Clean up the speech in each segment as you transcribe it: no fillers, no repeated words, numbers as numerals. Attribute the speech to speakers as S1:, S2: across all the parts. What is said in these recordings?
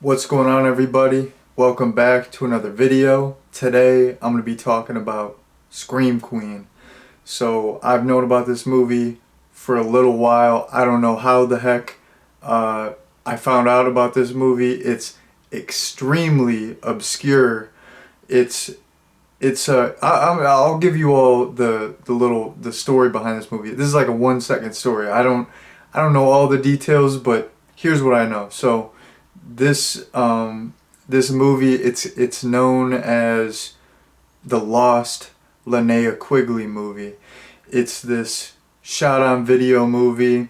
S1: What's going on, everybody? Welcome back to another video. Today I'm going to be talking about Scream Queen. So I've known about this movie for a little while. I don't know how the heck I found out about this movie. It's extremely obscure. I'll give you all the story behind this movie. This is like a 1 second story. I don't know all the details, but here's what I know. So this movie, it's known as the Lost Linnea Quigley movie. It's this shot on video movie.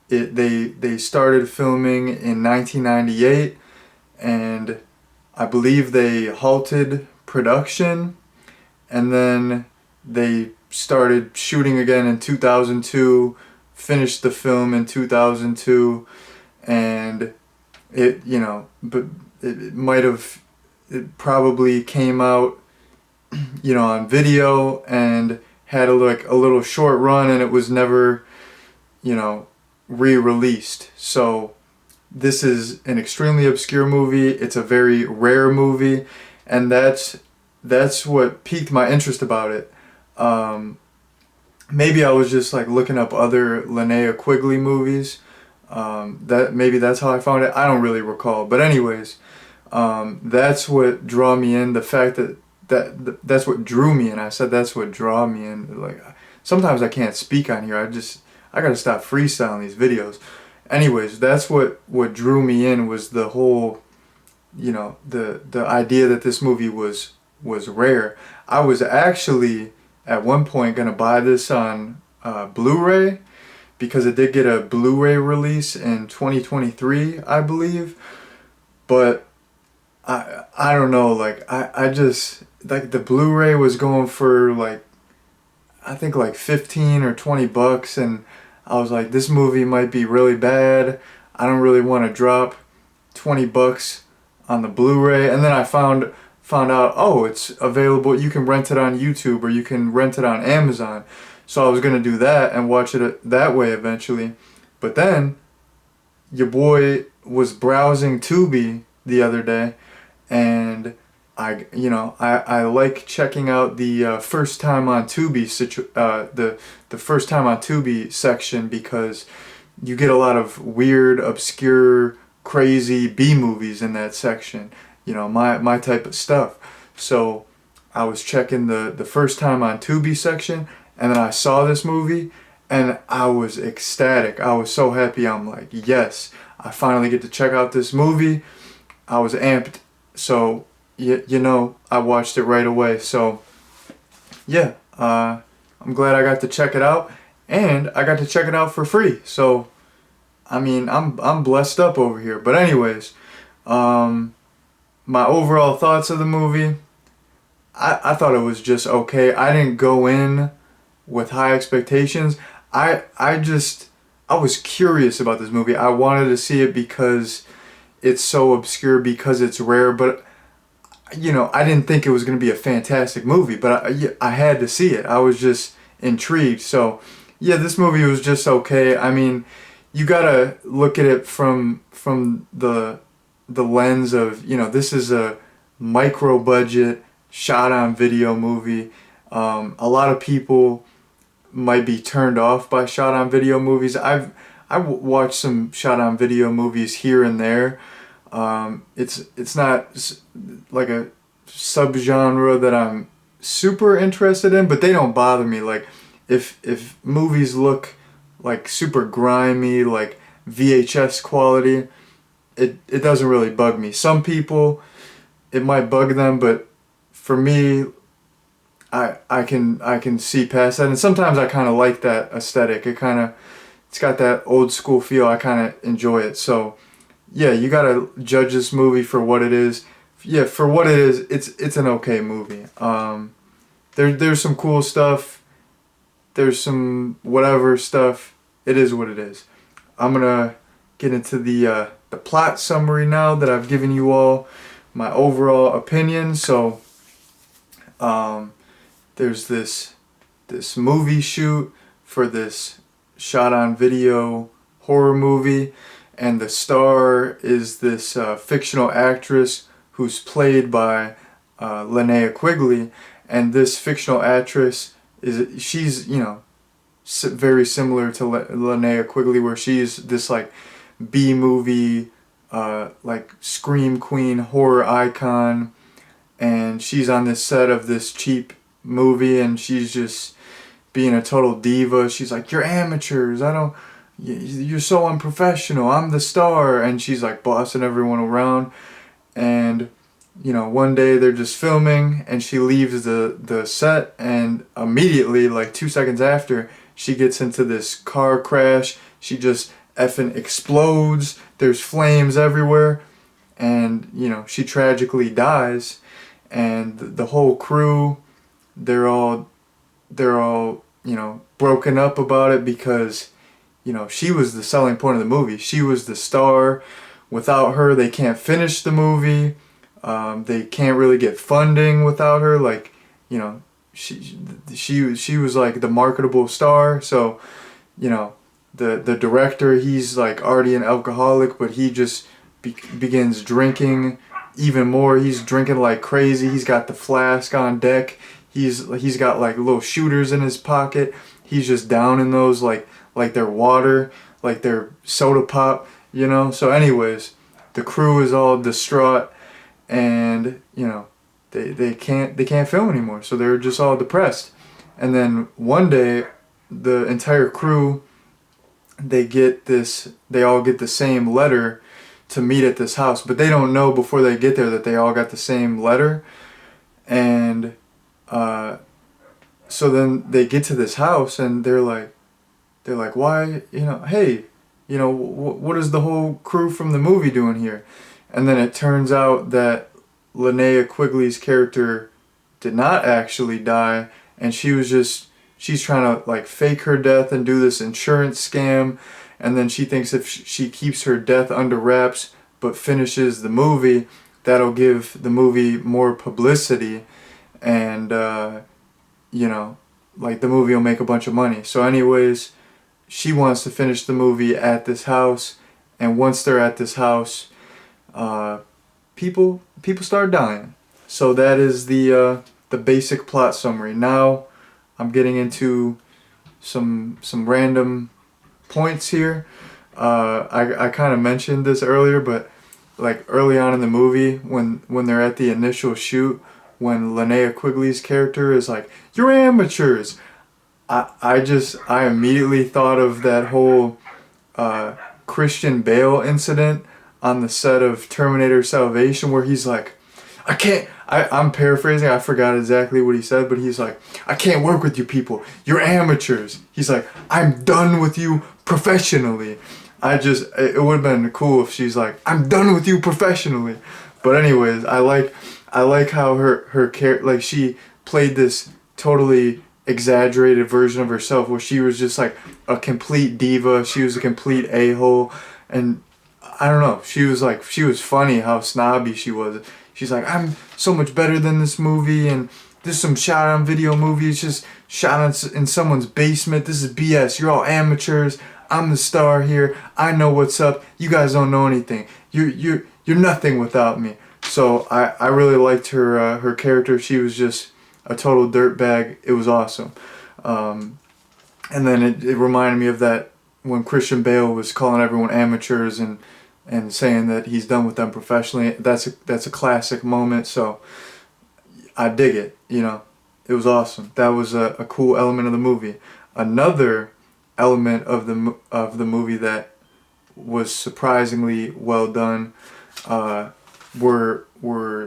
S1: They started filming in 1998, and I believe they halted production, and then they started shooting again in 2002, finished the film in 2002, and but it probably came out, on video and had a little short run, and it was never, re-released. So this is an extremely obscure movie. It's a very rare movie, and that's what piqued my interest about it. Maybe I was just like looking up other Linnea Quigley movies. Maybe that's how I found it. I don't really recall. But anyways, that's what drew me in. The fact that's what drew me in. I said that's what drew me in. Like, sometimes I can't speak on here. I gotta stop freestyling these videos. Anyways, that's what drew me in, was the whole, the idea that this movie was rare. I was actually at one point gonna buy this on Blu-ray, because it did get a Blu-ray release in 2023, I believe. But I don't know, like I just, like, the Blu-ray was going for like, I think like 15 or 20 bucks, and I was like, this movie might be really bad. I don't really want to drop 20 bucks on the Blu-ray. And then I found out, oh, it's available. You can rent it on YouTube, or you can rent it on Amazon. So I was going to do that and watch it that way eventually. But then your boy was browsing Tubi the other day, and I like checking out the first time on Tubi the first time on Tubi section, because you get a lot of weird, obscure, crazy B movies in that section. My type of stuff. So I was checking the first time on Tubi section, and then I saw this movie, and I was ecstatic. I was so happy. I'm like, yes, I finally get to check out this movie. I was amped. So, I watched it right away. So, yeah, I'm glad I got to check it out, and I got to check it out for free. So, I mean, I'm blessed up over here. But anyways, my overall thoughts of the movie, I thought it was just okay. I didn't go in with high expectations. I was curious about this movie. I wanted to see it because it's so obscure, because it's rare, but I didn't think it was going to be a fantastic movie, but I had to see it. I was just intrigued. So yeah, this movie was just okay. I mean, you gotta look at it from the lens of, this is a micro budget shot on video movie. A lot of people might be turned off by shot on video movies. I've watched some shot on video movies here and there. It's not like a subgenre that I'm super interested in, but they don't bother me. Like, if movies look like super grimy, like VHS quality, it doesn't really bug me. Some people, it might bug them, but for me, I can see past that, and sometimes I kind of like that aesthetic. It's got that old school feel. I kind of enjoy it. So yeah, you gotta judge this movie for what it is. Yeah, for what it is, it's an okay movie. There's some cool stuff. There's some whatever stuff. It is what it is. I'm gonna get into the plot summary now that I've given you all my overall opinion. So there's this movie shoot for this shot on video horror movie, and the star is this fictional actress who's played by Linnea Quigley, and this fictional actress she's very similar to Linnea Quigley, where she's this like B movie like scream queen horror icon, and she's on this set of this cheap movie, and she's just being a total diva. She's like, "You're amateurs. You're so unprofessional. I'm the star," and she's like bossing everyone around. And one day they're just filming, and she leaves the set, and immediately, like 2 seconds after, she gets into this car crash. She just effing explodes. There's flames everywhere, and she tragically dies. And the whole crew, they're all broken up about it, because she was the selling point of the movie. She was the star. Without her, they can't finish the movie. They can't really get funding without her. Like, she was like the marketable star. So, the director, he's like already an alcoholic, but he just begins drinking even more. He's drinking like crazy. He's got the flask on deck. He's got like little shooters in his pocket. He's just down in those like they're water, like they're soda pop, So anyways, the crew is all distraught, and they can't film anymore. So they're just all depressed. And then one day, the entire crew, they all get the same letter to meet at this house, but they don't know before they get there that they all got the same letter. And so then they get to this house, and they're like, why, hey, what is the whole crew from the movie doing here? And then it turns out that Linnea Quigley's character did not actually die, and she's trying to like fake her death and do this insurance scam. And then she thinks if she keeps her death under wraps but finishes the movie, that'll give the movie more publicity, and like the movie will make a bunch of money. So anyways, she wants to finish the movie at this house, and once they're at this house, people start dying. So that is the basic plot summary. Now I'm getting into some random points here. I kind of mentioned this earlier, but like early on in the movie, when they're at the initial shoot, when Linnea Quigley's character is like, "You're amateurs," I immediately thought of that whole Christian Bale incident on the set of Terminator Salvation, where he's like, I'm paraphrasing, I forgot exactly what he said, but he's like, "I can't work with you people. You're amateurs." He's like, "I'm done with you professionally." It would have been cool if she's like, "I'm done with you professionally." But anyways, I like how her character, like, she played this totally exaggerated version of herself, where she was just like a complete diva. She was a complete a-hole, and I don't know, she was funny how snobby she was. She's like, "I'm so much better than this movie, and this is some shot on video movie. It's just shot in someone's basement. This is BS. You're all amateurs. I'm the star here. I know what's up. You guys don't know anything. You're nothing without me." So I really liked her character. She was just a total dirtbag. It was awesome. And then it reminded me of that when Christian Bale was calling everyone amateurs and saying that he's done with them professionally. That's a classic moment. So I dig it. It was awesome. That was a cool element of the movie. Another element of the movie that was surprisingly well done were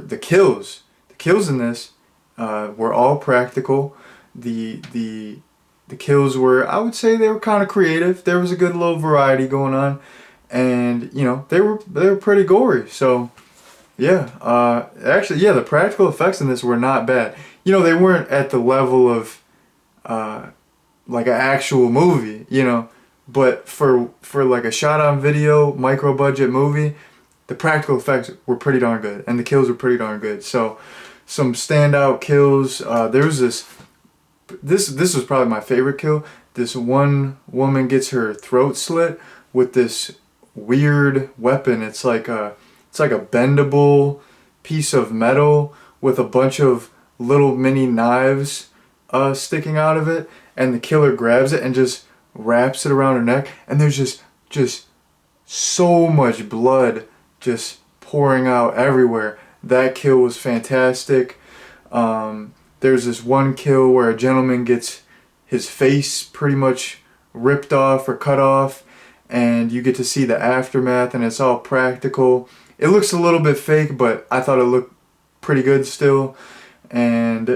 S1: the kills. The kills in this were all practical. The kills were, I would say, they were kind of creative. There was a good little variety going on, and they were pretty gory. So yeah, actually, yeah, the practical effects in this were not bad. They weren't at the level of like an actual movie, but for like a shot on video micro budget movie, the practical effects were pretty darn good, and the kills were pretty darn good. So some standout kills. There was this was probably my favorite kill. This one woman gets her throat slit with this weird weapon. It's like a bendable piece of metal with a bunch of little mini knives sticking out of it, and the killer grabs it and just wraps it around her neck, and there's just so much blood just pouring out everywhere. That kill was fantastic. There's this one kill where a gentleman gets his face pretty much ripped off or cut off, and you get to see the aftermath, and it's all practical. It looks a little bit fake, but I thought it looked pretty good still. And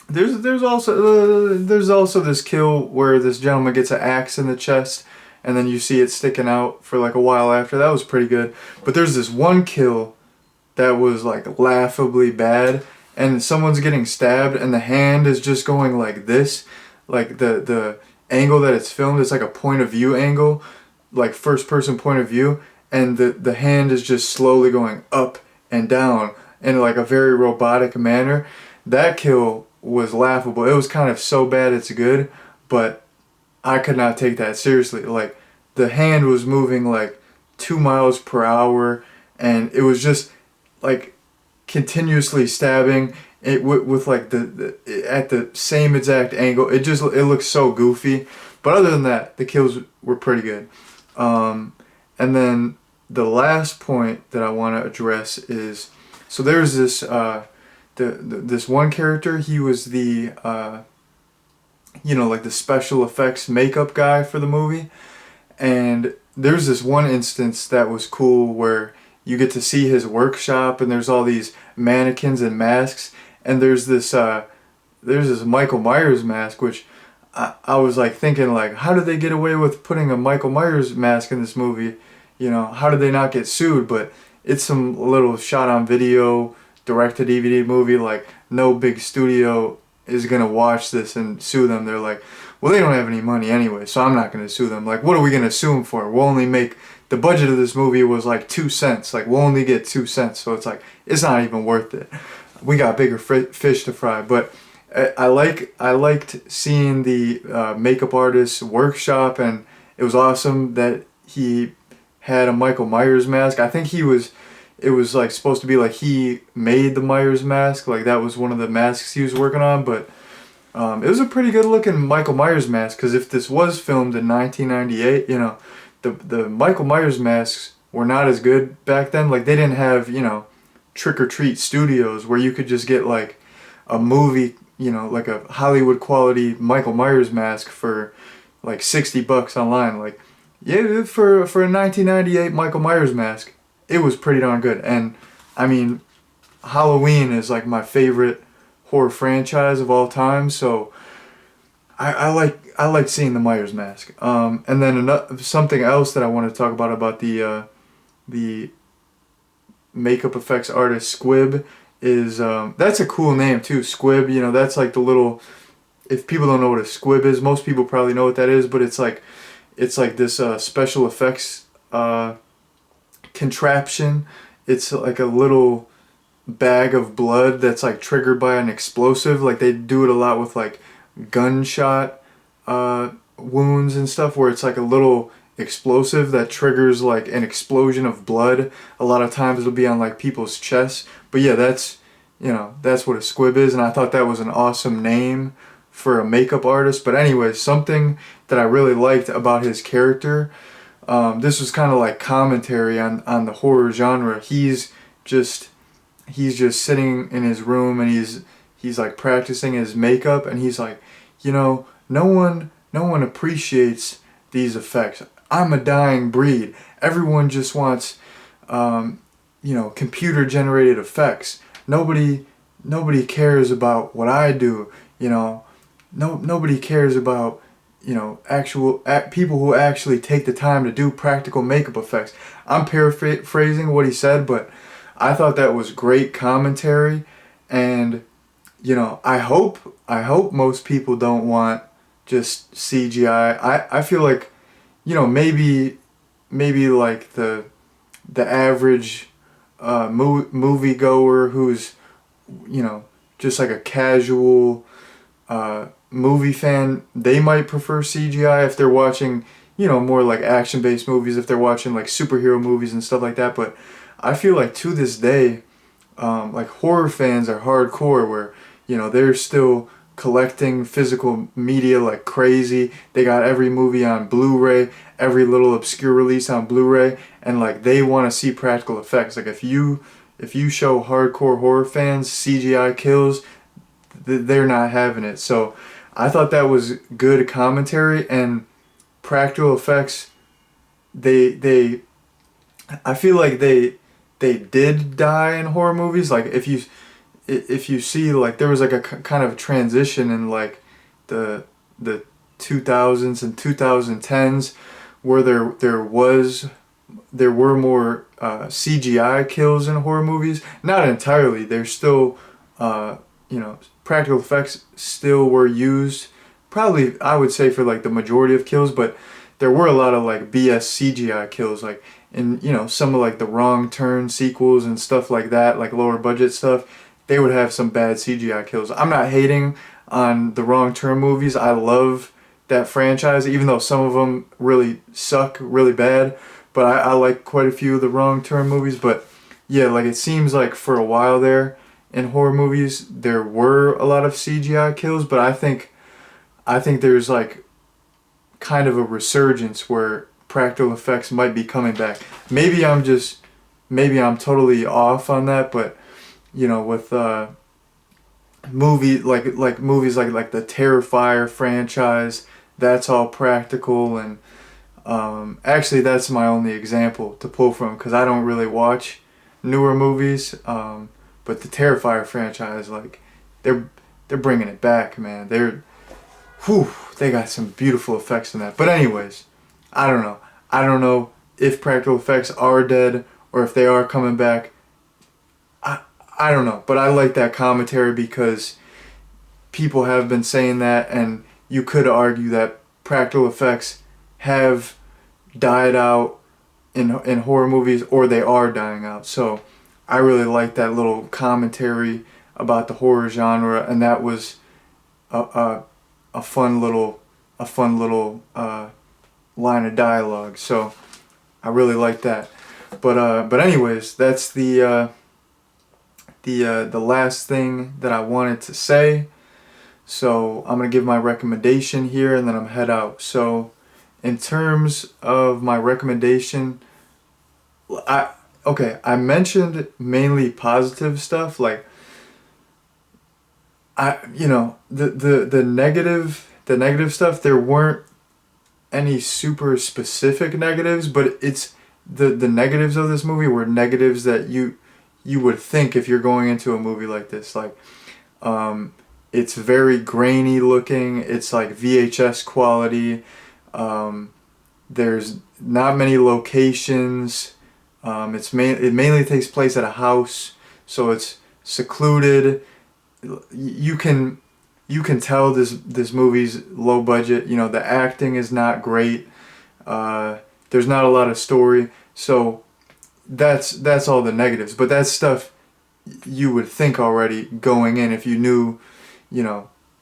S1: there's also this kill where this gentleman gets an axe in the chest, and then you see it sticking out for like a while after. That was pretty good. But there's this one kill that was like laughably bad, and someone's getting stabbed, and the hand is just going like this, like the angle that it's filmed, it's like a point of view angle, like first person point of view, and the hand is just slowly going up and down in like a very robotic manner. That kill was laughable. It was kind of so bad it's good, but I could not take that seriously. Like, the hand was moving like 2 miles per hour, and it was just like continuously stabbing it with like the at the same exact angle. It looks so goofy. But other than that, the kills were pretty good. And then the last point that I want to address is, so there's this this one character. He was the like the special effects makeup guy for the movie, and there's this one instance that was cool where you get to see his workshop, and there's all these mannequins and masks, and there's this Michael Myers mask, which I was like thinking, like, how did they get away with putting a Michael Myers mask in this movie? How did they not get sued? But it's some little shot on video, direct-to-DVD movie. Like, no big studio is gonna watch this and sue them. They're like, well, they don't have any money anyway, so I'm not gonna sue them. Like, what are we gonna sue them for? We'll only make, the budget of this movie was like 2 cents. Like, we'll only get 2 cents, so it's like, it's not even worth it. We got bigger fish to fry. But I liked seeing the makeup artist's workshop, and it was awesome that he had a Michael Myers mask. I think it was like supposed to be like he made the Myers mask, like that was one of the masks he was working on. But it was a pretty good looking Michael Myers mask, because if this was filmed in 1998, the Michael Myers masks were not as good back then. Like, they didn't have, Trick or Treat Studios where you could just get like a movie, like a Hollywood quality Michael Myers mask for like $60 online. Like, yeah, for a 1998 Michael Myers mask, it was pretty darn good. And I mean, Halloween is like my favorite horror franchise of all time, so I like seeing the Myers mask. And then something else that I want to talk about the makeup effects artist Squib is that's a cool name too, Squib. That's like the little, if people don't know what a squib is, most people probably know what that is, but it's like this special effects contraption. It's like a little bag of blood that's like triggered by an explosive. Like, they do it a lot with like gunshot wounds and stuff, where it's like a little explosive that triggers like an explosion of blood. A lot of times it'll be on like people's chests. But yeah, that's what a squib is, and I thought that was an awesome name for a makeup artist. But anyway, something that I really liked about his character, this was kind of like commentary on the horror genre. He's just sitting in his room, and he's like practicing his makeup, and he's like, no one appreciates these effects. I'm a dying breed. Everyone just wants computer generated effects. Nobody cares about what I do. Nobody cares about actual people who actually take the time to do practical makeup effects. I'm paraphrasing what he said, but I thought that was great commentary. And I hope most people don't want just CGI. I feel like maybe like the average movie goer who's just like a casual movie fan, they might prefer CGI if they're watching more like action-based movies if they're watching like superhero movies and stuff like that. But I feel like to this day, like horror fans are hardcore where, they're still collecting physical media like crazy. They got every movie on Blu-ray, every little obscure release on Blu-ray, and like they want to see practical effects. Like if you show hardcore horror fans CGI kills, they're not having it. So I thought that was good commentary, and practical effects, they I feel like they did die in horror movies. Like if you see, like there was like a kind of transition in like the 2000s and 2010s where there were more CGI kills in horror movies. Not entirely. There's still practical effects still were used. Probably I would say for like the majority of kills, but there were a lot of like BS CGI kills, like in some of like the Wrong Turn sequels and stuff like that, like lower budget stuff. They would have some bad CGI kills. I'm not hating on the Wrong Turn movies. I love that franchise, even though some of them really suck really bad. But I like quite a few of the Wrong Turn movies. But yeah, like it seems like for a while there in horror movies there were a lot of CGI kills, but I think there's like kind of a resurgence where practical effects might be coming back. Maybe I'm totally off on that, but with movies like the Terrifier franchise, that's all practical. And actually that's my only example to pull from because I don't really watch newer movies. But the Terrifier franchise, like they're bringing it back, man. They got some beautiful effects in that. But anyways, I don't know. I don't know if practical effects are dead or if they are coming back. I don't know. But I like that commentary because people have been saying that, and you could argue that practical effects have died out in horror movies, or they are dying out. So I really like that little commentary about the horror genre, and that was a fun little line of dialogue. So I really like that. But anyways, that's the last thing that I wanted to say. So I'm gonna give my recommendation here, and then I'm head out. So in terms of my recommendation, I mentioned mainly positive stuff. Like the negative stuff, there weren't any super specific negatives, but it's the negatives of this movie were negatives that you would think if you're going into a movie like this. Like it's very grainy looking. It's like VHS quality. There's not many locations. It mainly takes place at a house, so it's secluded. You can tell this movie's low budget. The acting is not great. There's not a lot of story. So that's all the negatives. But that's stuff you would think already going in if you knew,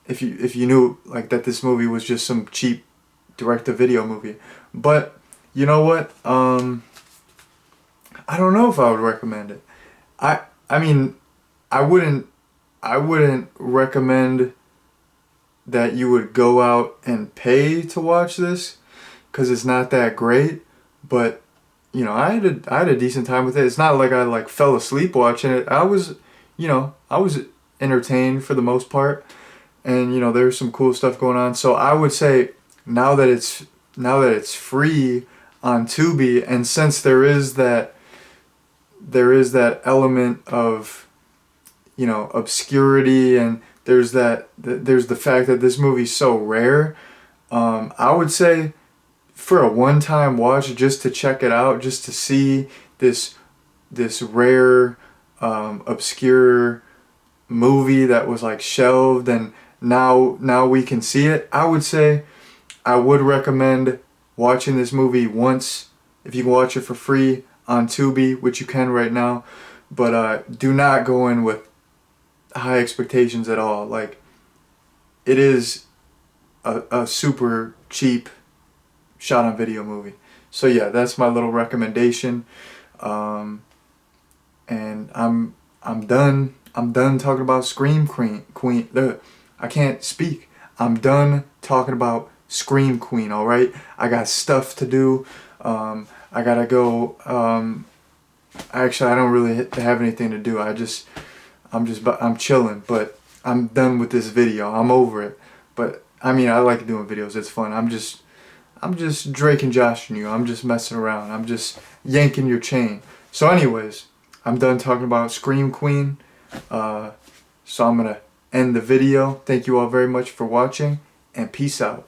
S1: if you knew like that this movie was just some cheap direct-to-video movie. But you know what? I don't know if I would recommend it. I mean, I wouldn't recommend that you would go out and pay to watch this because it's not that great. But I had a decent time with it. It's not like I like fell asleep watching it. I was entertained for the most part, and there's some cool stuff going on. So I would say now that it's free on Tubi, and since there is that element of obscurity, and there's the fact that this movie's so rare, I would say for a one-time watch, just to check it out, just to see this rare obscure movie that was like shelved, and now we can see it. I would say I would recommend watching this movie once if you can watch it for free on Tubi, which you can right now. But do not go in with high expectations at all. Like, it is a super cheap shot on video movie. So yeah, that's my little recommendation. And I'm done. I'm done talking about Scream Queen. I can't speak. I'm done talking about Scream Queen. All right, I got stuff to do. I gotta go. Actually, I don't really have anything to do. I'm chilling. But I'm done with this video. I'm over it. But I mean, I like doing videos. It's fun. I'm just Drake and Josh and you. I'm just messing around. I'm just yanking your chain. So anyways, I'm done talking about Scream Queen. So I'm going to end the video. Thank you all very much for watching, and peace out.